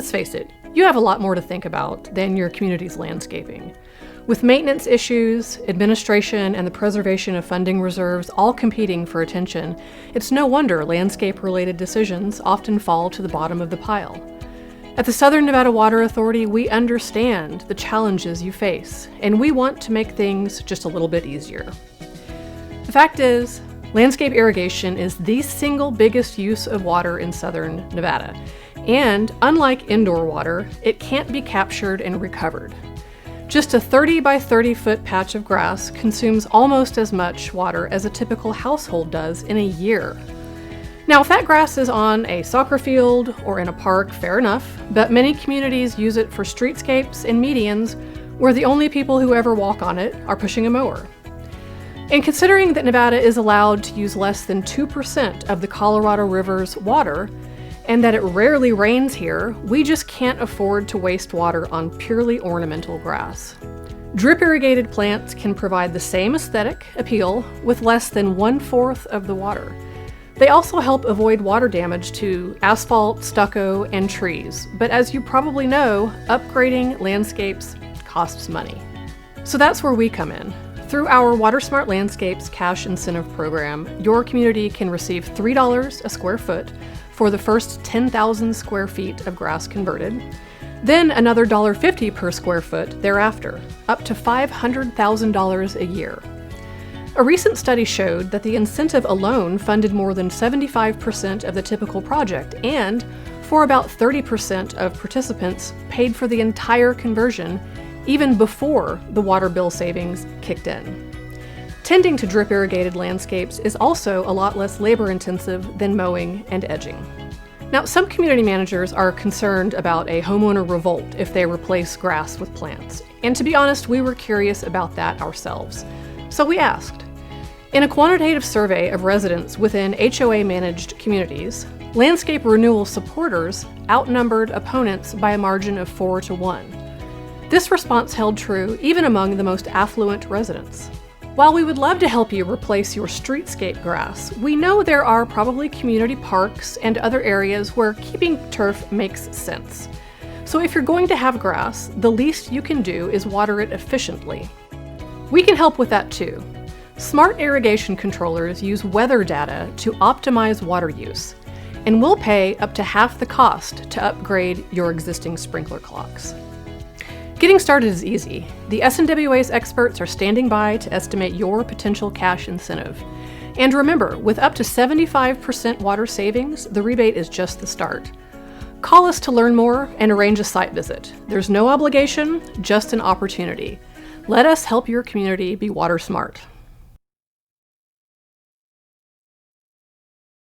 let's face it, you have a lot more to think about than your community's landscaping. With maintenance issues, administration, and the preservation of funding reserves all competing for attention, it's no wonder landscape-related decisions often fall to the bottom of the pile. At the Southern Nevada Water Authority, we understand the challenges you face, and we want to make things just a little bit easier. The fact is, landscape irrigation is the single biggest use of water in Southern Nevada, and unlike indoor water, it can't be captured and recovered. Just a 30 by 30 foot patch of grass consumes almost as much water as a typical household does in a year. Now, if that grass is on a soccer field or in a park, fair enough, but many communities use it for streetscapes and medians where the only people who ever walk on it are pushing a mower. And considering that Nevada is allowed to use less than 2% of the Colorado River's water, and that it rarely rains here, we just can't afford to waste water on purely ornamental grass. Drip irrigated plants can provide the same aesthetic appeal with less than 1/4 of the water. They also help avoid water damage to asphalt, stucco, and trees. But as you probably know, upgrading landscapes costs money. So that's where we come in. Through our Water Smart Landscapes cash incentive program, your community can receive $3 a square foot for the first 10,000 square feet of grass converted, then another $1.50 per square foot thereafter, up to $500,000 a year. A recent study showed that the incentive alone funded more than 75% of the typical project, and for about 30% of participants paid for the entire conversion even before the water bill savings kicked in. Tending to drip irrigated landscapes is also a lot less labor intensive than mowing and edging. Now, some community managers are concerned about a homeowner revolt if they replace grass with plants. And to be honest, we were curious about that ourselves. So we asked. In a quantitative survey of residents within HOA-managed communities, landscape renewal supporters outnumbered opponents by a margin of 4-1. This response held true even among the most affluent residents. While we would love to help you replace your streetscape grass, we know there are probably community parks and other areas where keeping turf makes sense. So if you're going to have grass, the least you can do is water it efficiently. We can help with that too. Smart irrigation controllers use weather data to optimize water use, and we'll pay up to half the cost to upgrade your existing sprinkler clocks. Getting started is easy. The SNWA's experts are standing by to estimate your potential cash incentive. And remember, with up to 75% water savings, the rebate is just the start. Call us to learn more and arrange a site visit. There's no obligation, just an opportunity. Let us help your community be water smart.